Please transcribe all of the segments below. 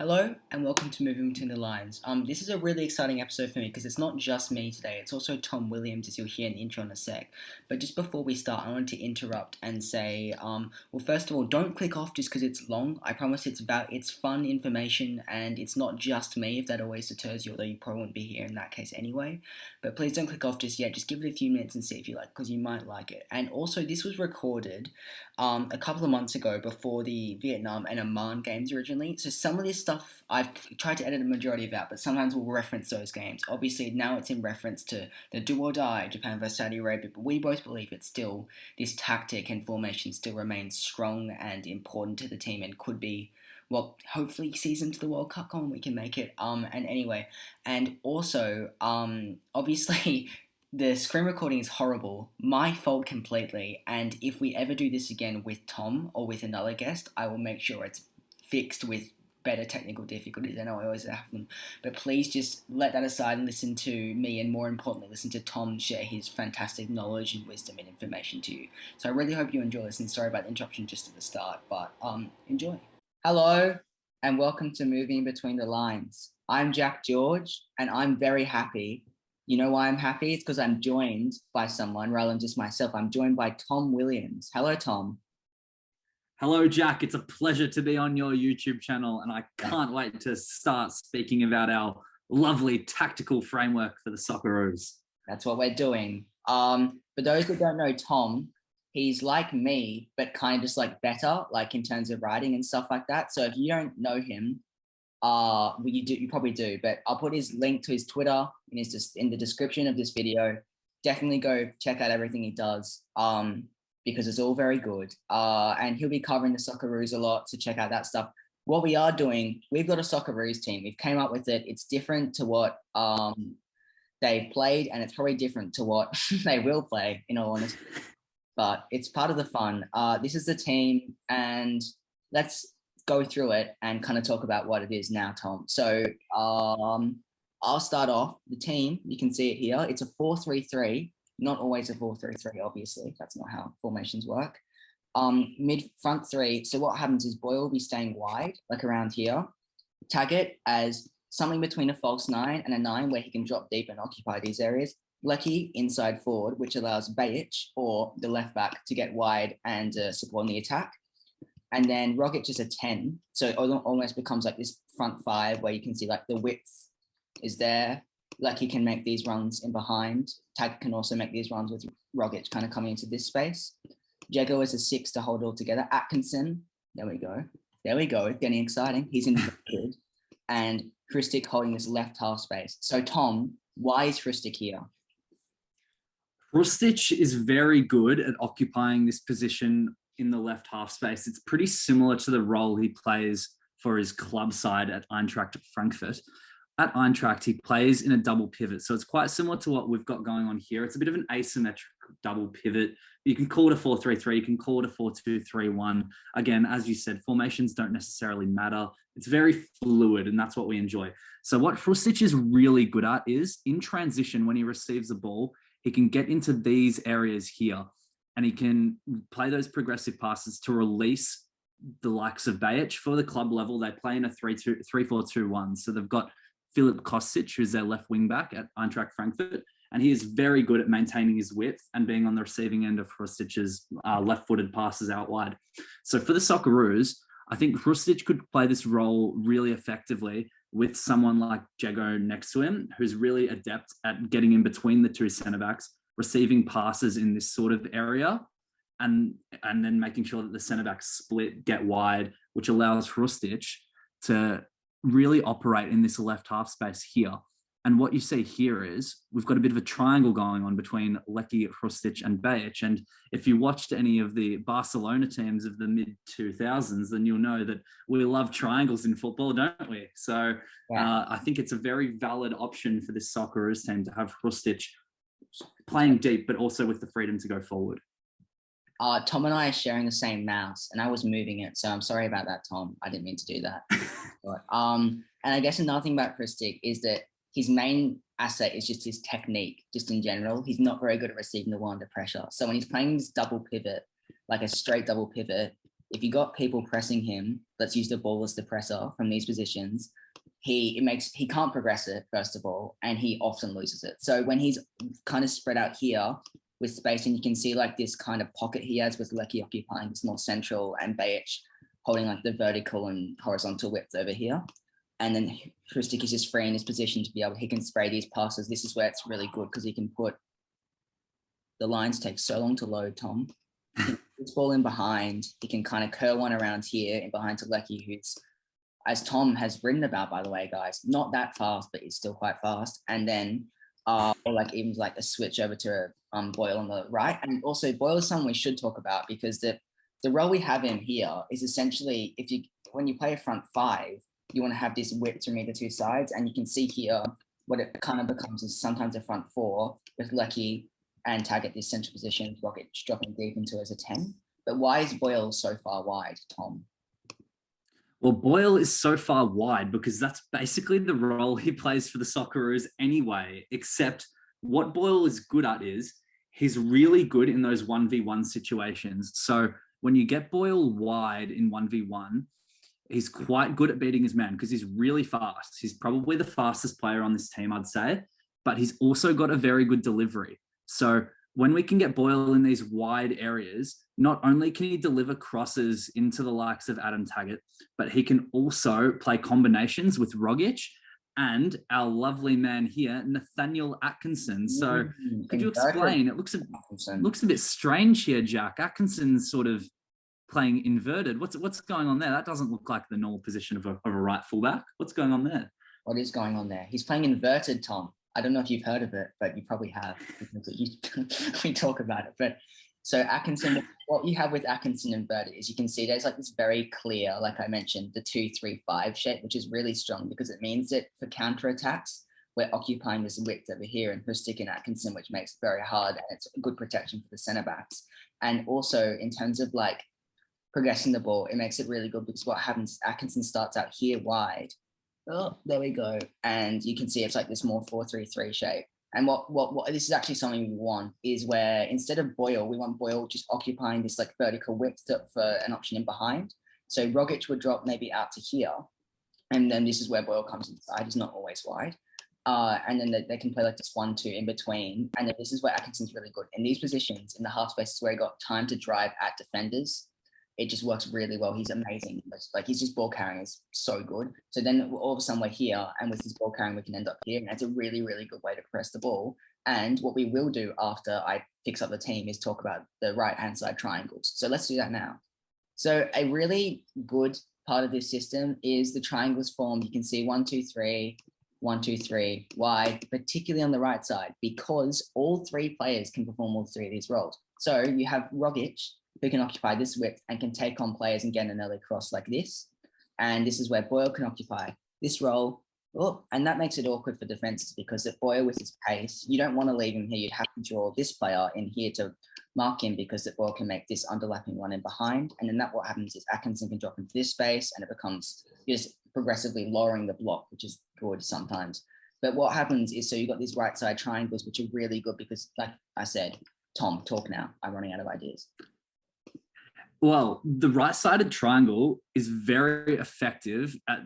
Hello and welcome to Moving Between the Lines. This is a really exciting episode for me because it's not just me today, it's also Tom Williams, as you'll hear in the intro in a sec. But just before we start, I wanted to interrupt and say, well, first of all, don't click off just because it's long. I promise it's fun information and it's not just me, if that always deters you, although you probably wouldn't be here in that case anyway. But please don't click off just yet, just give it a few minutes and see if you like, because you might like it. And also, this was recorded a couple of months ago before the Vietnam and Oman games originally. So some of this stuff I've tried to edit a majority of out, but sometimes we'll reference those games. Obviously now it's in reference to the do or die Japan versus Saudi Arabia, but we both believe it's still this tactic and formation still remains strong and important to the team and could be hopefully season to the World Cup on we can make it. And anyway, and also obviously the screen recording is horrible. My fault completely. And if we ever do this again with Tom or with another guest, I will make sure it's fixed with better technical difficulties. I know I always have them. But please just let that aside and listen to me, and more importantly, listen to Tom share his fantastic knowledge and wisdom and information to you. So I really hope you enjoy this, and sorry about the interruption just at the start, but enjoy. Hello, and welcome to Moving Between the Lines. I'm Jack George, and I'm very happy. You know why I'm happy? It's because I'm joined by someone rather than just myself. I'm joined by Tom Williams. Hello, Tom. Hello, Jack. It's a pleasure to be on your YouTube channel, and I can't wait to start speaking about our lovely tactical framework for the Socceroos. That's what we're doing. For those that don't know Tom, he's like me, but kind of just like better, like in terms of writing and stuff like that. So if you don't know him, you probably do, but I'll put his link to his Twitter in the description of this video. Definitely go check out everything he does, because it's all very good. And he'll be covering the Socceroos a lot, so check out that stuff. What we are doing, we've got a Socceroos team. We've came up with it. It's different to what they've played, and it's probably different to what they will play, in all honesty. But it's part of the fun. This is the team, and let's go through it and kind of talk about what it is now, Tom. So I'll start off. The team, you can see it here. It's a 4-3-3, not always a 4-3-3, obviously. That's not how formations work. Mid front three. So what happens is Boyle will be staying wide, like around here. Tag it as something between a false 9 and a 9 where he can drop deep and occupy these areas. Lecky inside forward, which allows Bajic or the left back to get wide and support the attack. And then Rogic is a 10. So it almost becomes like this front five where you can see like the width is there. Lecky can make these runs in behind. Tag can also make these runs with Rogic kind of coming into this space. Jago is a 6 to hold all together. Atkinson, there we go. It's getting exciting. He's inverted. And Christic holding this left half space. So Tom, why is Christic here? Rustic is very good at occupying this position in the left half space. It's pretty similar to the role he plays for his club side at Eintracht Frankfurt. At Eintracht, he plays in a double pivot. So it's quite similar to what we've got going on here. It's a bit of an asymmetric double pivot. You can call it a 4-3-3. You can call it a 4-2-3-1. Again, as you said, formations don't necessarily matter. It's very fluid, and that's what we enjoy. So what Rustic is really good at is in transition, when he receives the ball, he can get into these areas here, and he can play those progressive passes to release the likes of Bajic. For the club level, they play in a 3-4-2-1. So they've got Filip Kostic, who's their left wing back at Eintracht Frankfurt, and he is very good at maintaining his width and being on the receiving end of Rustic's left-footed passes out wide. So for the Socceroos, I think Rustic could play this role really effectively with someone like Jago next to him, who's really adept at getting in between the two centre-backs, receiving passes in this sort of area, and then making sure that the centre-backs split, get wide, which allows Rustic to really operate in this left half space here. And what you see here is we've got a bit of a triangle going on between Lecky, Rustic and Bajic. And if you watched any of the Barcelona teams of the mid-2000s, then you'll know that we love triangles in football, don't we? So I think it's a very valid option for this Socceroos team to have Rustic playing deep, but also with the freedom to go forward. Tom and I are sharing the same mouse, and I was moving it, so I'm sorry about that, Tom. I didn't mean to do that. But, and I guess another thing about Christic is that his main asset is just his technique, just in general. He's not very good at receiving the ball under pressure. So when he's playing this double pivot, like a straight double pivot, if you got people pressing him, let's use the ball as the presser from these positions, he can't progress it, first of all, and he often loses it. So when he's kind of spread out here with space, and you can see like this kind of pocket he has with Lecky occupying this more central and Bajic holding like the vertical and horizontal width over here. And then Hrustic is just free in his position to be able, he can spray these passes. This is where it's really good because he can put, the lines take so long to load, Tom. He can put this ball in behind. He can kind of curl one around here in behind to Lecky, who's, as Tom has written about, by the way, guys, not that fast, but he's still quite fast. And then, or like even like a switch over to Boyle on the right. And also Boyle is someone we should talk about because the role we have him here is essentially, when you play a front five, you want to have this width from either two sides. And you can see here what it kind of becomes is sometimes a front four with Lecky and Tag at this central position, Rocket dropping deep into as a 10. But why is Boyle so far wide, Tom? Well, Boyle is so far wide because that's basically the role he plays for the Socceroos anyway, except what Boyle is good at is he's really good in those 1v1 situations. So when you get Boyle wide in 1v1, he's quite good at beating his man because he's really fast. He's probably the fastest player on this team, I'd say, but he's also got a very good delivery. So when we can get Boyle in these wide areas, not only can he deliver crosses into the likes of Adam Taggart, but he can also play combinations with Rogic and our lovely man here, Nathaniel Atkinson. So could you explain? It looks a bit strange here, Jack. Atkinson's sort of playing inverted. What's going on there? That doesn't look like the normal position of a right fullback. What's going on there? What is going on there? He's playing inverted, Tom. I don't know if you've heard of it, but you probably have. We talk about it. But so Atkinson, what you have with Atkinson inverted is you can see there's like this very clear, like I mentioned, the 2-3-5 shape, which is really strong because it means that for counterattacks, we're occupying this width over here and Hrustic and Atkinson, which makes it very hard. And it's a good protection for the centre backs. And also in terms of like progressing the ball, it makes it really good because what happens, Atkinson starts out here wide. Oh, there we go. And you can see it's like this more 4-3-3 shape. And what this is actually something we want is where instead of Boyle, we want Boyle just occupying this like vertical width for an option in behind. So Rogic would drop maybe out to here. And then this is where Boyle comes inside. He's not always wide. And then they can play like this 1-2 in between. And then this is where Atkinson's really good. In these positions, in the half spaces where he got time to drive at defenders, it just works really well. He's amazing. Like his just ball carrying is so good. So then all of a sudden we're here, and with his ball carrying, we can end up here. And that's a really, really good way to press the ball. And what we will do after I fix up the team is talk about the right-hand side triangles. So let's do that now. So a really good part of this system is the triangles formed. You can see 1-2-3, 1-2-3 wide, particularly on the right side, because all three players can perform all three of these roles. So you have Rogic, who can occupy this width and can take on players and get an early cross like this. And this is where Boyle can occupy this role. Oh, and that makes it awkward for defenses because if Boyle with his pace, you don't want to leave him here. You'd have to draw this player in here to mark him because the Boyle can make this underlapping one in behind. And then what happens is Atkinson can drop into this space and it becomes just progressively lowering the block, which is good sometimes. But what happens is, so you've got these right side triangles, which are really good because, like I said, Tom, talk now. I'm running out of ideas. Well, the right-sided triangle is very effective at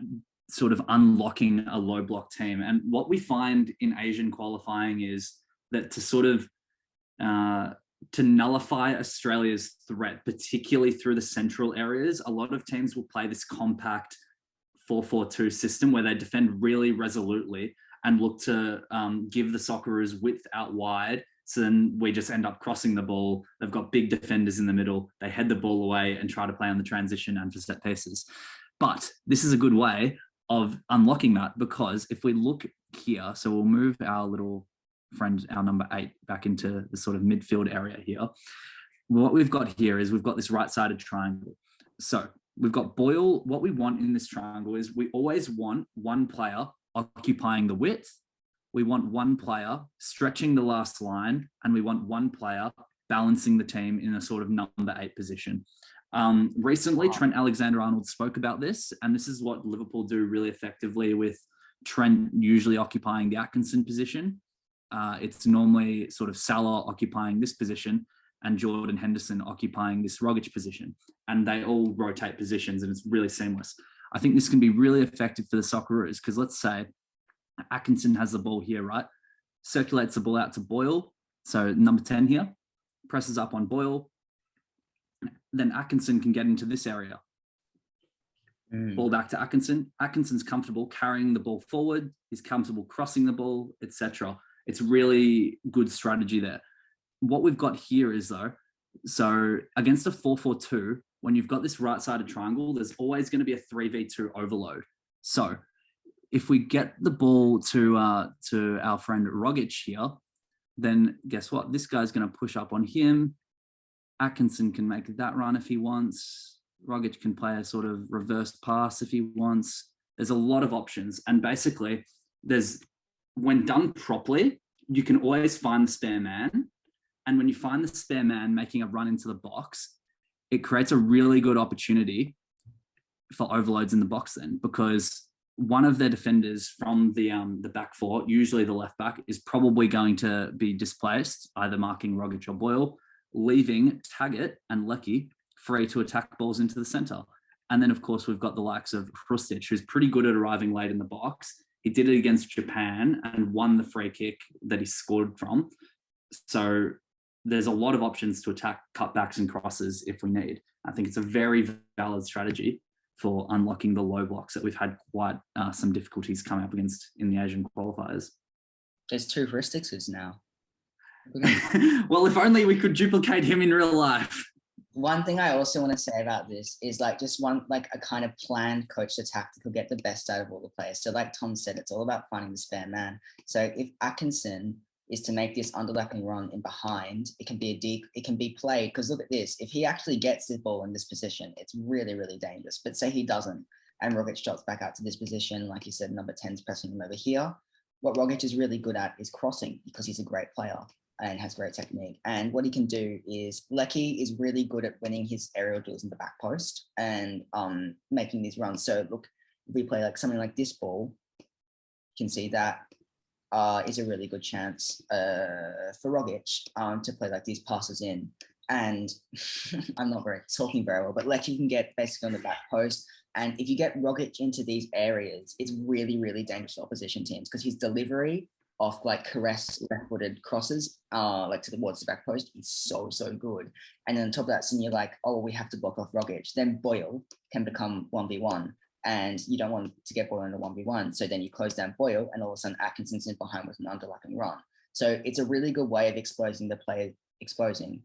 sort of unlocking a low block team. And what we find in Asian qualifying is that to sort of to nullify Australia's threat, particularly through the central areas, a lot of teams will play this compact 4-4-2 system where they defend really resolutely and look to give the Socceroos width out wide. So then we just end up crossing the ball. They've got big defenders in the middle. They head the ball away and try to play on the transition and for set pieces. But this is a good way of unlocking that because if we look here, so we'll move our little friend, our number 8, back into the sort of midfield area here. What we've got here is we've got this right-sided triangle. So we've got Boyle. What we want in this triangle is we always want one player occupying the width. We want one player stretching the last line, and we want one player balancing the team in a sort of number 8 position. Recently, Trent Alexander-Arnold spoke about this, and this is what Liverpool do really effectively with Trent usually occupying the Atkinson position. It's normally sort of Salah occupying this position, and Jordan Henderson occupying this Rogic position. And they all rotate positions and it's really seamless. I think this can be really effective for the Socceroos because let's say Atkinson has the ball here, right? Circulates the ball out to Boyle. So number 10 here, presses up on Boyle. Then Atkinson can get into this area. Ball back to Atkinson. Atkinson's comfortable carrying the ball forward. He's comfortable crossing the ball, etc. It's really good strategy there. What we've got here is though, so against a 4-4-2, when you've got this right-sided triangle, there's always going to be a 3v2 overload. So if we get the ball to our friend Rogic here, then guess what? This guy's going to push up on him. Atkinson can make that run if he wants. Rogic can play a sort of reverse pass if he wants. There's a lot of options. And basically, when done properly, you can always find the spare man. And when you find the spare man making a run into the box, it creates a really good opportunity for overloads in the box then, because one of their defenders from the back four, usually the left back, is probably going to be displaced, either marking Rogic or Boyle, leaving Taggart and Lecky free to attack balls into the centre. And then, of course, we've got the likes of Hrustic, who's pretty good at arriving late in the box. He did it against Japan and won the free kick that he scored from. So there's a lot of options to attack cutbacks and crosses if we need. I think it's a very valid strategy for unlocking the low blocks that we've had quite some difficulties coming up against in the Asian qualifiers. There's 2 Hrustic's now. Well, if only we could duplicate him in real life. One thing I also want to say about this is like just a kind of planned coach attack that could get the best out of all the players. So like Tom said, it's all about finding the spare man. So if Atkinson is to make this underlapping run in behind, it can be played, because look at this. If he actually gets the ball in this position, it's really, really dangerous. But say he doesn't, and Rogic drops back out to this position, like you said, number 10's pressing him over here. What Rogic is really good at is crossing, because he's a great player and has great technique. And what he can do is, Lecky is really good at winning his aerial duels in the back post and making these runs. So look, if we play like something like this ball, you can see that is a really good chance for Rogic to play like these passes in. And I'm not talking very well, but Lecky can get basically on the back post. And if you get Rogic into these areas, it's really, really dangerous for opposition teams, because his delivery of like caress left-footed crosses like towards the back post is so good. And then on top of that, so you're like, oh, we have to block off Rogic. Then Boyle can become 1v1, and you don't want to get Boyle in a 1v1. So then you close down Boyle, and all of a sudden Atkinson's in behind with an underlapping run. So it's a really good way of exposing the player. Exposing,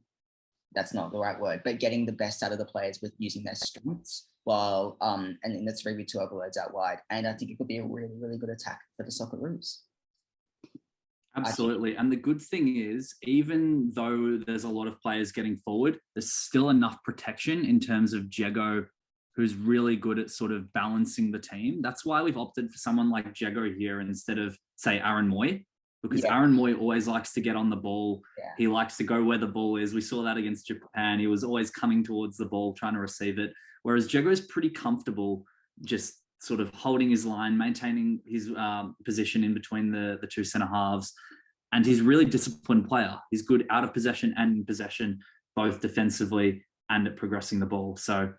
that's not the right word, but getting the best out of the players with using their strengths while and then the 3v2 overloads out wide. And I think it could be a really, really good attack for the Socceroos. Absolutely. And the good thing is, even though there's a lot of players getting forward, there's still enough protection in terms of Jago, who's really good at sort of balancing the team. That's why we've opted for someone like Jago here instead of, say, Aaron Moy, because Aaron Moy always likes to get on the ball. Yeah. He likes to go where the ball is. We saw that against Japan. He was always coming towards the ball, trying to receive it. Whereas Jago is pretty comfortable just sort of holding his line, maintaining his position in between the 2 centre halves. And he's a really disciplined player. He's good out of possession and in possession, both defensively and at progressing the ball. So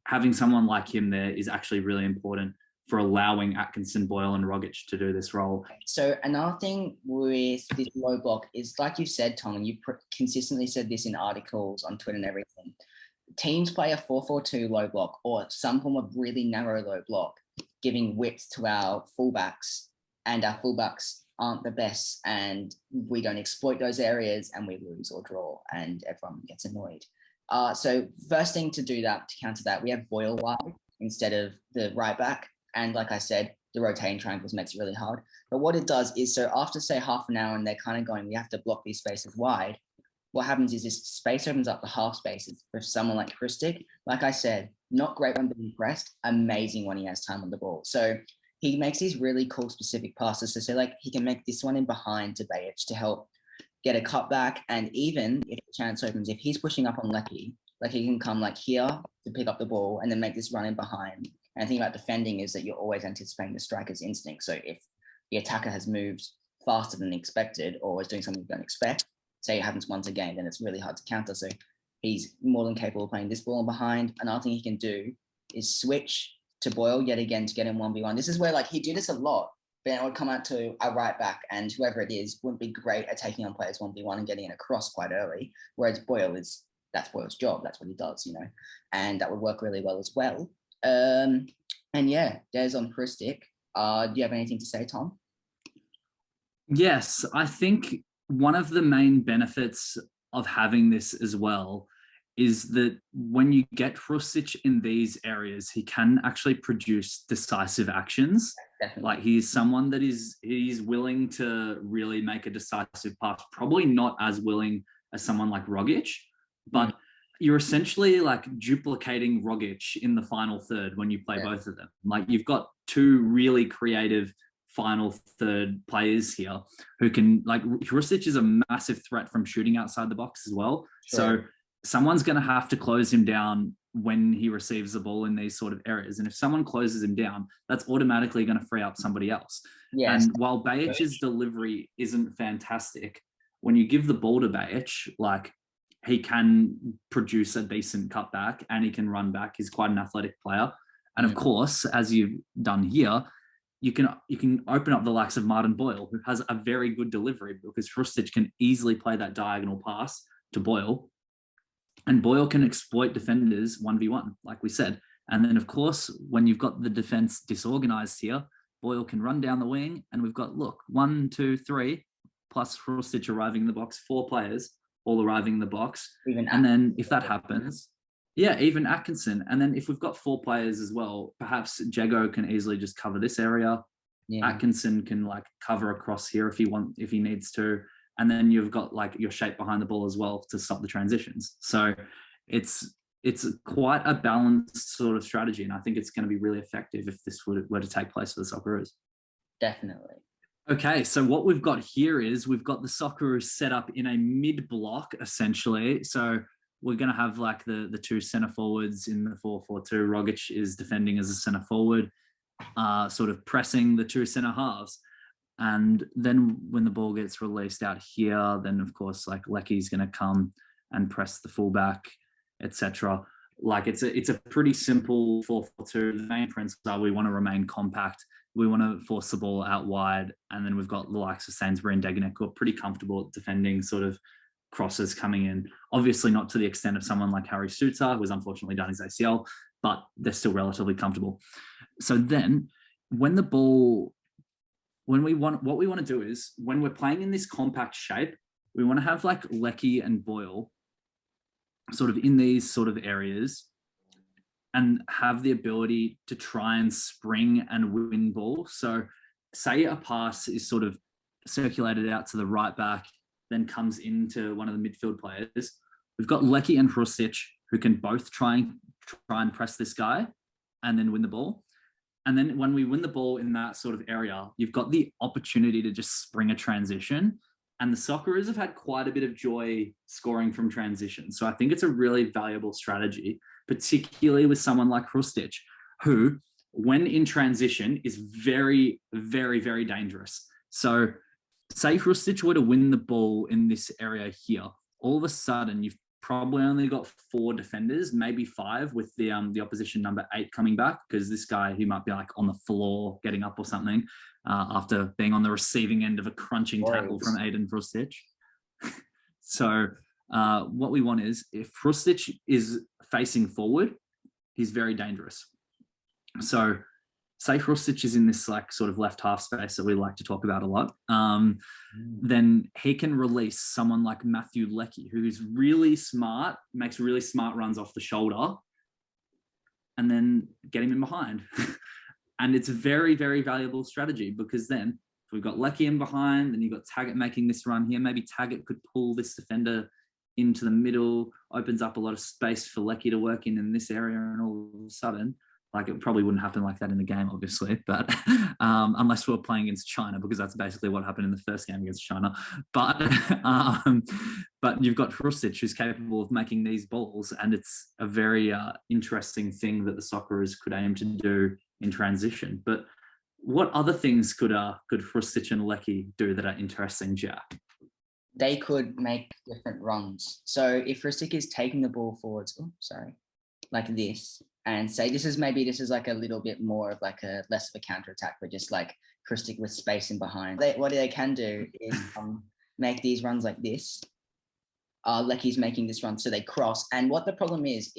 having someone like him there is actually really important for allowing Atkinson, Boyle and Rogic to do this role. So another thing with this low block is, like you said, Tom, and you consistently said this in articles on Twitter and everything, teams play a 4-4-2 low block or some form of really narrow low block, giving width to our fullbacks, and our fullbacks aren't the best, and we don't exploit those areas, and we lose or draw, and everyone gets annoyed. So first thing to do that, to counter that, we have Boyle wide instead of the right back. And like I said, the rotating triangles makes it really hard. But what it does is, so after say half an hour and they're kind of going, we have to block these spaces wide, what happens is this space opens up the half spaces for someone like Hrustic. Like I said, not great when being pressed, amazing when he has time on the ball. So he makes these really cool specific passes. So say like he can make this one in behind to Bajic to help get a cutback. And even if the chance opens, if he's pushing up on Lecky, he can come like here to pick up the ball and then make this run in behind. And the thing about defending is that you're always anticipating the striker's instinct. So if the attacker has moved faster than expected or is doing something you don't expect, say it happens once a game, then it's really hard to counter. So he's more than capable of playing this ball and behind. Another thing he can do is switch to Boyle yet again to get him 1v1. This is where like he did this a lot, but it would come out to a right back and whoever it is wouldn't be great at taking on players 1v1 and getting it across quite early. Whereas that's Boyle's job. That's what he does, and that would work really well as well. And yeah, there's on Pristic. Do you have anything to say, Tom? Yes, I think one of the main benefits of having this as well is that when you get Hrustic in these areas, he can actually produce decisive actions. Definitely. Like he's someone that he's willing to really make a decisive pass, probably not as willing as someone like Rogic, but you're essentially like duplicating Rogic in the final third when you play both of them. Like you've got two really creative final third players here who can, like, Hrustic is a massive threat from shooting outside the box as well. Sure. So someone's going to have to close him down when he receives the ball in these sort of areas. And if someone closes him down, that's automatically going to free up somebody else. Yes. And while Bajic's delivery isn't fantastic, when you give the ball to Bajic, like, he can produce a decent cutback and he can run back. He's quite an athletic player. And of course, as you've done here, you can open up the likes of Martin Boyle, who has a very good delivery, because Hrustic can easily play that diagonal pass to Boyle, and Boyle can exploit defenders 1v1, like we said. And then, of course, when you've got the defense disorganized here, Boyle can run down the wing, and we've got, look, 1, 2, 3, plus Hrustic arriving in the box, 4 players all arriving in the box. And then if that happens, even Atkinson. And then if we've got 4 players as well, perhaps Jago can easily just cover this area. Yeah. Atkinson can like cover across here if he needs to. And then you've got like your shape behind the ball as well to stop the transitions. So it's quite a balanced sort of strategy. And I think it's going to be really effective if this were to take place for the Socceroos. Definitely. Okay, so what we've got here is we've got the Socceroos set up in a mid-block, essentially. So we're going to have like the 2 centre forwards in the 4-4-2. Rogic is defending as a centre forward, sort of pressing the 2 centre halves. And then when the ball gets released out here, then of course like Lecky's going to come and press the fullback, etc. Like it's a pretty simple 4-4-2. The main principles are we want to remain compact. We want to force the ball out wide. And then we've got the likes of Sainsbury and Degenek who are pretty comfortable at defending sort of crosses coming in. Obviously not to the extent of someone like Harry Suter, who has unfortunately done his ACL, but they're still relatively comfortable. So then what we want to do is, when we're playing in this compact shape, we want to have like Lecky and Boyle sort of in these sort of areas and have the ability to try and spring and win ball. So say a pass is sort of circulated out to the right back, then comes into one of the midfield players. We've got Lecky and Hrustic who can both try and press this guy and then win the ball. And then when we win the ball in that sort of area, you've got the opportunity to just spring a transition. And the Socceroos have had quite a bit of joy scoring from transition. So I think it's a really valuable strategy, particularly with someone like Hrustic, who, when in transition, is very, very, very dangerous. So say Hrustic were to win the ball in this area here, all of a sudden you've probably only got 4 defenders, maybe 5, with the opposition number 8 coming back, because this guy, he might be like on the floor getting up or something after being on the receiving end of a crunching tackle from Aiden Hrustic. So what we want is, if Hrustic is facing forward, he's very dangerous. So say Hrustic is in this like sort of left half space that we like to talk about a lot, then he can release someone like Matthew Lecky, who's really smart, makes really smart runs off the shoulder, and then get him in behind. And it's a very, very valuable strategy, because then if we've got Lecky in behind, then you've got Taggart making this run here. Maybe Taggart could pull this defender into the middle, opens up a lot of space for Lecky to work in this area, and all of a sudden, like, it probably wouldn't happen like that in the game, obviously, but unless we were playing against China, because that's basically what happened in the first game against China. But you've got Hrustic, who's capable of making these balls, and it's a very interesting thing that the Socceroos could aim to do in transition. But what other things could Hrustic and Lecky do that are interesting, Jack? they could make different runs. So if Ristic is taking the ball forwards, like this, and say this is like a little bit more of like a less of a counter attack, but just like Ristic with space in behind. What they can do is make these runs like this. Like he's making this run, so they cross. And what the problem is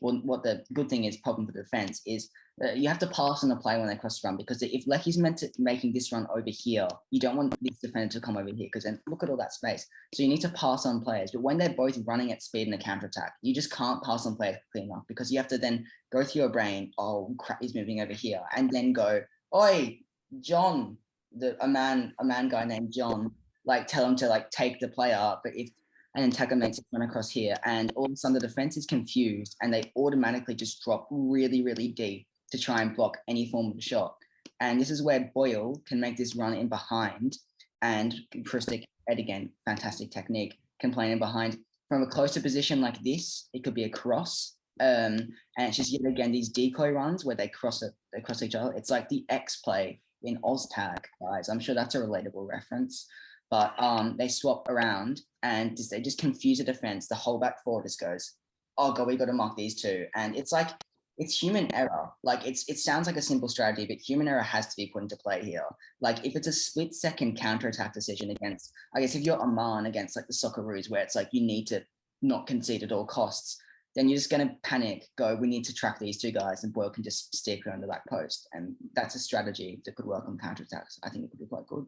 well, what the good thing is, problem for the defense is you have to pass on the play when they cross the run, because if Lecky's meant to making this run over here, you don't want this defender to come over here, because then look at all that space. So you need to pass on players. But when they're both running at speed in a counter attack, you just can't pass on players quickly enough, because you have to then go through your brain, oh crap, he's moving over here, and then go, oi, John, a man guy named John, like tell him to like take the player. But if and then Tucker makes it run across here, and all of a sudden the defense is confused and they automatically just drop really, really deep to try and block any form of shot. And this is where Boyle can make this run in behind, and Christic, again, fantastic technique, can play in behind from a closer position like this. It could be a cross, and it's just yet again these decoy runs where they cross each other. It's like the X play in OzTag, guys. I'm sure that's a relatable reference. But they swap around and they just confuse the defense. The whole back four just goes, oh god, we got to mark these two. And it's like, it's human error. Like it sounds like a simple strategy, but human error has to be put into play here. Like if it's a split second counterattack decision against, I guess if you're Oman against like the Socceroos, where it's like you need to not concede at all costs, then you're just going to panic, go, we need to track these two guys, and Boyle can just stick around the back post. And that's a strategy that could work on counterattacks. I think it could be quite good.